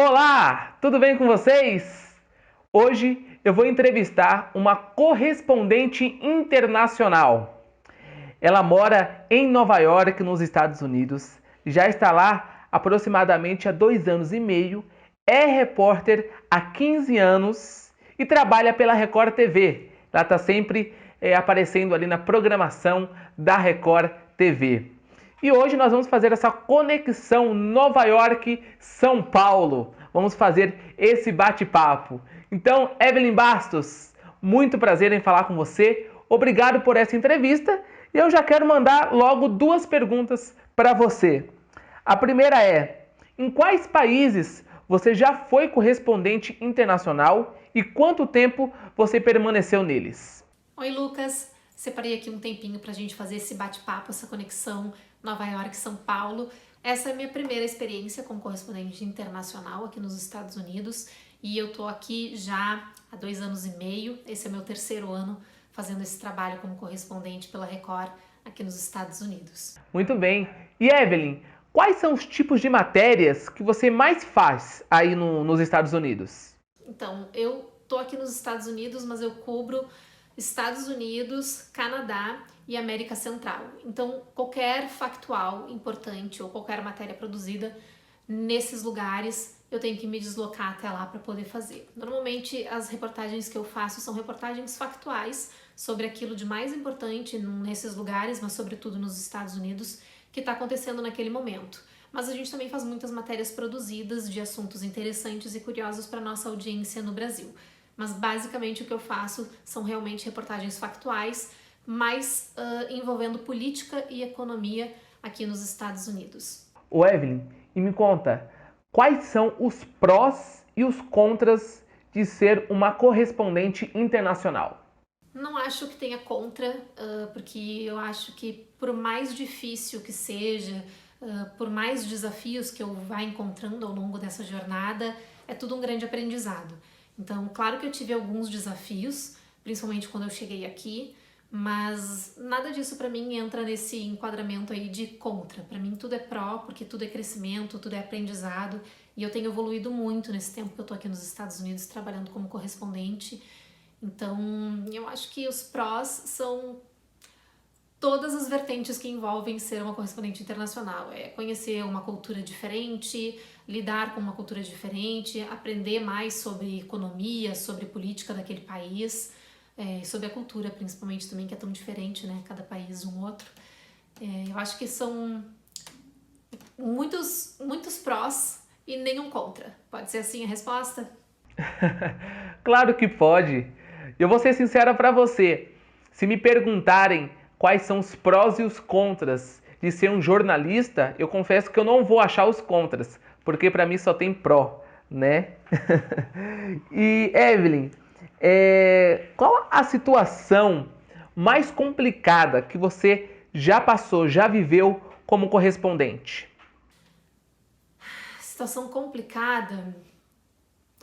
Olá, tudo bem com vocês? Hoje eu vou entrevistar uma correspondente internacional. Ela mora em Nova York, nos Estados Unidos, já está lá aproximadamente há 2 anos e meio, é repórter há 15 anos e trabalha pela Record TV. Ela está sempre aparecendo ali na programação da Record TV. E hoje nós vamos fazer essa conexão Nova York-São Paulo. Vamos fazer esse bate-papo. Então, Evelyn Bastos, muito prazer em falar com você. Obrigado por essa entrevista. E eu já quero mandar logo duas perguntas para você. A primeira é: em quais países você já foi correspondente internacional e quanto tempo você permaneceu neles? Oi, Lucas. Separei aqui um tempinho para a gente fazer esse bate-papo, essa conexão Nova York, São Paulo. Essa é a minha primeira experiência como correspondente internacional aqui nos Estados Unidos e eu tô aqui já há 2 anos e meio. Esse é meu terceiro ano fazendo esse trabalho como correspondente pela Record aqui nos Estados Unidos. Muito bem. E Evelyn, quais são os tipos de matérias que você mais faz aí nos Estados Unidos? Então, eu tô aqui nos Estados Unidos, mas eu cubro Estados Unidos, Canadá e América Central. Então, qualquer factual importante ou qualquer matéria produzida nesses lugares, eu tenho que me deslocar até lá para poder fazer. Normalmente, as reportagens que eu faço são reportagens factuais sobre aquilo de mais importante nesses lugares, mas sobretudo nos Estados Unidos, que está acontecendo naquele momento. Mas a gente também faz muitas matérias produzidas de assuntos interessantes e curiosos para nossa audiência no Brasil. Mas basicamente o que eu faço são realmente reportagens factuais, mais envolvendo política e economia aqui nos Estados Unidos. Ô Evelyn, e me conta, quais são os prós e os contras de ser uma correspondente internacional? Não acho que tenha contra, porque eu acho que por mais difícil que seja, por mais desafios que eu vá encontrando ao longo dessa jornada, é tudo um grande aprendizado. Então, claro que eu tive alguns desafios, principalmente quando eu cheguei aqui, mas nada disso para mim entra nesse enquadramento aí de contra. Para mim tudo é pró, porque tudo é crescimento, tudo é aprendizado, e eu tenho evoluído muito nesse tempo que eu tô aqui nos Estados Unidos trabalhando como correspondente. Então, eu acho que os prós são todas as vertentes que envolvem ser uma correspondente internacional. É conhecer uma cultura diferente, lidar com uma cultura diferente, aprender mais sobre economia, sobre política daquele país, sobre a cultura principalmente também, que é tão diferente, né? Cada país um outro. Eu acho que são muitos prós e nenhum contra. Pode ser assim a resposta? Claro que pode. Eu vou ser sincera para você. Se me perguntarem quais são os prós e os contras de ser um jornalista, eu confesso que eu não vou achar os contras, porque para mim só tem pró, né? E Evelyn, qual a situação mais complicada que você já passou, já viveu como correspondente? Situação complicada.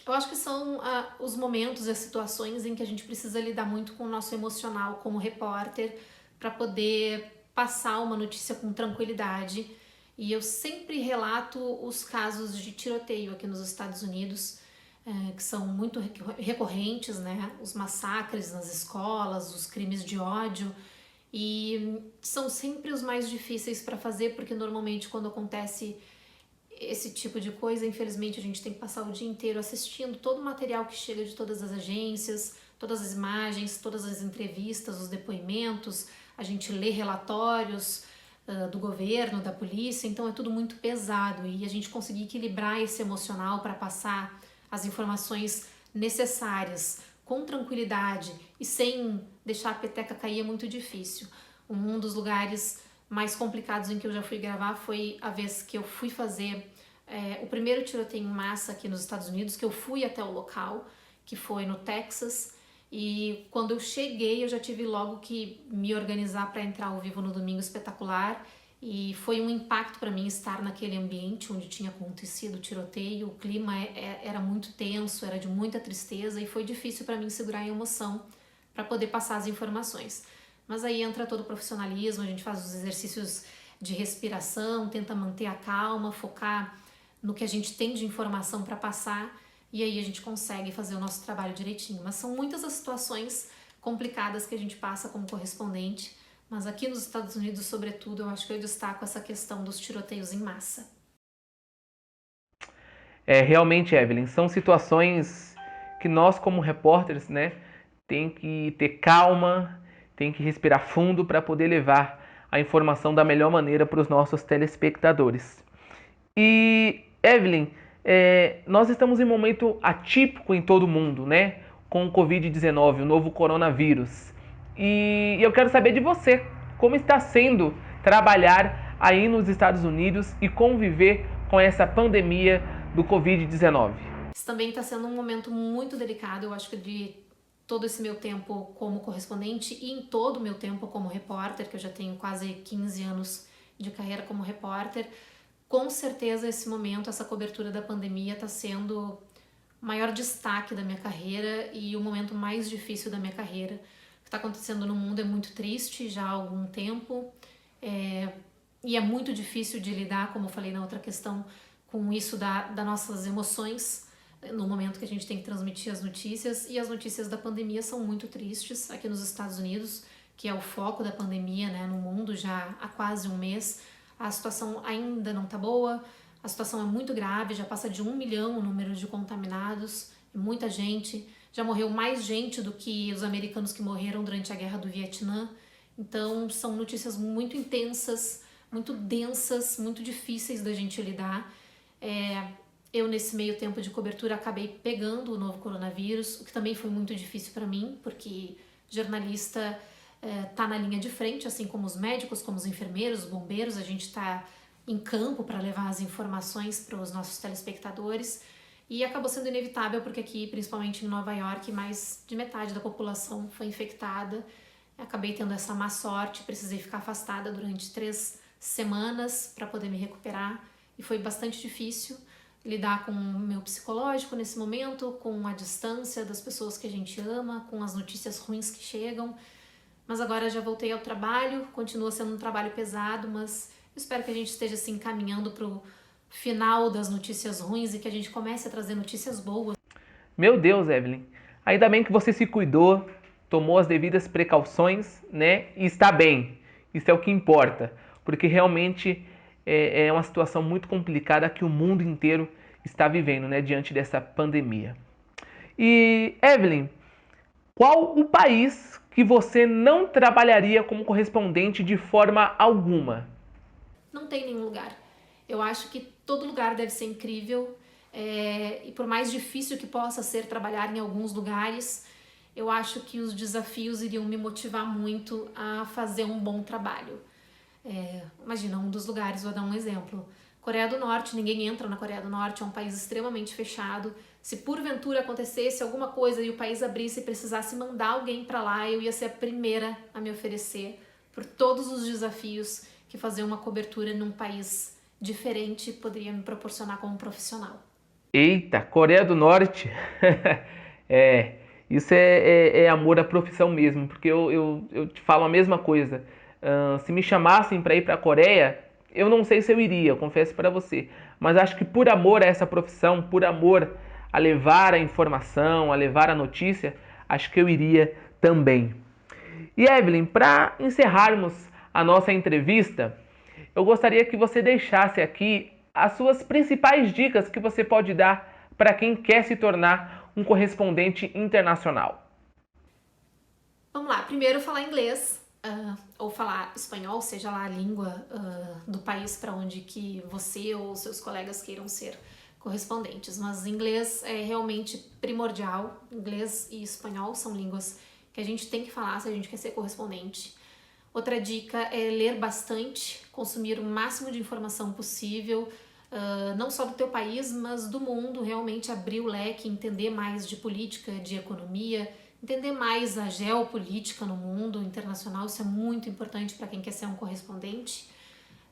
Eu acho que são os momentos e as situações em que a gente precisa lidar muito com o nosso emocional como repórter para poder passar uma notícia com tranquilidade. E eu sempre relato os casos de tiroteio aqui nos Estados Unidos, que são muito recorrentes, né? Os massacres nas escolas, os crimes de ódio. E são sempre os mais difíceis para fazer, porque normalmente quando acontece esse tipo de coisa, infelizmente a gente tem que passar o dia inteiro assistindo todo o material que chega de todas as agências, todas as imagens, todas as entrevistas, os depoimentos, a gente lê relatórios do governo, da polícia, então é tudo muito pesado e a gente conseguir equilibrar esse emocional para passar as informações necessárias com tranquilidade e sem deixar a peteca cair é muito difícil. Um dos lugares mais complicados em que eu já fui gravar foi a vez que eu fui fazer o primeiro tiroteio em massa aqui nos Estados Unidos, que eu fui até o local, que foi no Texas, e quando eu cheguei eu já tive logo que me organizar para entrar ao vivo no Domingo Espetacular, e foi um impacto para mim estar naquele ambiente onde tinha acontecido o tiroteio. O clima era muito tenso, era de muita tristeza e foi difícil para mim segurar a emoção para poder passar as informações. Mas aí entra todo o profissionalismo, a gente faz os exercícios de respiração, tenta manter a calma, focar no que a gente tem de informação para passar, e aí a gente consegue fazer o nosso trabalho direitinho. Mas são muitas as situações complicadas que a gente passa como correspondente, mas aqui nos Estados Unidos, sobretudo, eu acho que eu destaco essa questão dos tiroteios em massa. Realmente, Evelyn, são situações que nós, como repórteres, né, tem que ter calma, tem que respirar fundo para poder levar a informação da melhor maneira para os nossos telespectadores. E, Evelyn, nós estamos em um momento atípico em todo o mundo, né, com o Covid-19, o novo coronavírus. E eu quero saber de você, como está sendo trabalhar aí nos Estados Unidos e conviver com essa pandemia do Covid-19. Isso também está sendo um momento muito delicado, eu acho que de todo esse meu tempo como correspondente e em todo o meu tempo como repórter, que eu já tenho quase 15 anos de carreira como repórter, com certeza esse momento, essa cobertura da pandemia está sendo o maior destaque da minha carreira e o momento mais difícil da minha carreira. O que está acontecendo no mundo é muito triste já há algum tempo, e é muito difícil de lidar, como eu falei na outra questão, com isso das nossas emoções no momento que a gente tem que transmitir as notícias. E as notícias da pandemia são muito tristes aqui nos Estados Unidos, que é o foco da pandemia, né, no mundo já há quase um mês. A situação ainda não está boa, a situação é muito grave, já passa de 1 milhão o número de contaminados, muita gente, já morreu mais gente do que os americanos que morreram durante a Guerra do Vietnã. Então são notícias muito intensas, muito densas, muito difíceis da gente lidar. Eu, nesse meio tempo de cobertura, acabei pegando o novo coronavírus, o que também foi muito difícil para mim, porque jornalista tá na linha de frente, assim como os médicos, como os enfermeiros, os bombeiros, a gente está em campo para levar as informações para os nossos telespectadores, e acabou sendo inevitável porque aqui, principalmente em Nova York, mais de metade da população foi infectada. Acabei tendo essa má sorte, precisei ficar afastada durante 3 semanas para poder me recuperar, e foi bastante difícil lidar com o meu psicológico nesse momento, com a distância das pessoas que a gente ama, com as notícias ruins que chegam. Mas agora já voltei ao trabalho, continua sendo um trabalho pesado, mas eu espero que a gente esteja se encaminhando para o final das notícias ruins e que a gente comece a trazer notícias boas. Meu Deus, Evelyn, ainda bem que você se cuidou, tomou as devidas precauções, né? E está bem. Isso é o que importa, porque realmente é uma situação muito complicada que o mundo inteiro está vivendo, né, diante dessa pandemia. E, Evelyn, qual o país que você não trabalharia como correspondente de forma alguma? Não tem nenhum lugar. Eu acho que todo lugar deve ser incrível, e por mais difícil que possa ser trabalhar em alguns lugares, eu acho que os desafios iriam me motivar muito a fazer um bom trabalho. Imagina, um dos lugares, vou dar um exemplo. Coreia do Norte, ninguém entra na Coreia do Norte, é um país extremamente fechado. Se porventura acontecesse alguma coisa e o país abrisse e precisasse mandar alguém para lá, eu ia ser a primeira a me oferecer por todos os desafios que fazer uma cobertura num país diferente poderia me proporcionar como profissional. Eita, Coreia do Norte. Isso é amor à profissão mesmo, porque eu te falo a mesma coisa. Se me chamassem para ir para a Coreia, eu não sei se eu iria, eu confesso para você. Mas acho que por amor a essa profissão, por amor a levar a informação, a levar a notícia, acho que eu iria também. E Evelyn, para encerrarmos a nossa entrevista, eu gostaria que você deixasse aqui as suas principais dicas que você pode dar para quem quer se tornar um correspondente internacional. Vamos lá, primeiro falar inglês, ou falar espanhol, seja lá a língua do país para onde que você ou seus colegas queiram ser correspondentes, mas inglês é realmente primordial. Inglês e espanhol são línguas que a gente tem que falar se a gente quer ser correspondente. Outra dica é ler bastante, consumir o máximo de informação possível, não só do teu país, mas do mundo, realmente abrir o leque, entender mais de política, de economia, entender mais a geopolítica no mundo internacional. Isso é muito importante para quem quer ser um correspondente.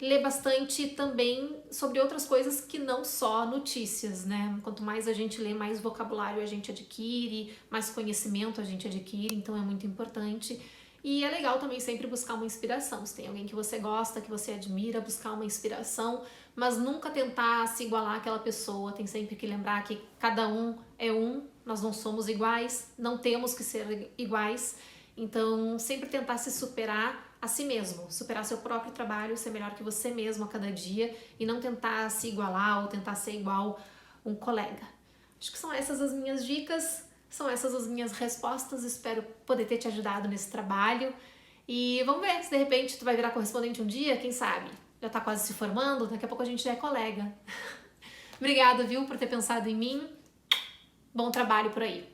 Ler bastante também sobre outras coisas que não só notícias, né? Quanto mais a gente lê, mais vocabulário a gente adquire, mais conhecimento a gente adquire, então é muito importante. E é legal também sempre buscar uma inspiração. Se tem alguém que você gosta, que você admira, buscar uma inspiração, mas nunca tentar se igualar àquela pessoa. Tem sempre que lembrar que cada um é um, nós não somos iguais, não temos que ser iguais. Então, sempre tentar se superar a si mesmo, superar seu próprio trabalho, ser melhor que você mesmo a cada dia e não tentar se igualar ou tentar ser igual um colega. Acho que são essas as minhas dicas, são essas as minhas respostas. Espero poder ter te ajudado nesse trabalho. E vamos ver se de repente tu vai virar correspondente um dia, quem sabe? Já tá quase se formando, daqui a pouco a gente já é colega. Obrigada, viu, por ter pensado em mim. Bom trabalho por aí.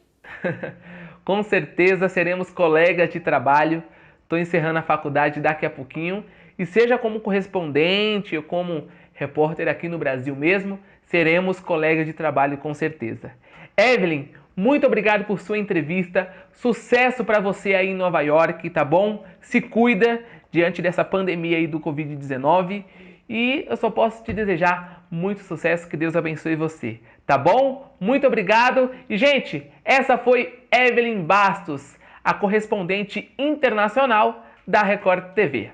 Com certeza seremos colegas de trabalho. Estou encerrando a faculdade daqui a pouquinho. E seja como correspondente ou como repórter aqui no Brasil mesmo, seremos colegas de trabalho com certeza. Evelyn, muito obrigado por sua entrevista. Sucesso para você aí em Nova York, tá bom? Se cuida diante dessa pandemia aí do Covid-19. E eu só posso te desejar muito sucesso, que Deus abençoe você, tá bom? Muito obrigado. E, gente, essa foi Evelyn Bastos, a correspondente internacional da Record TV.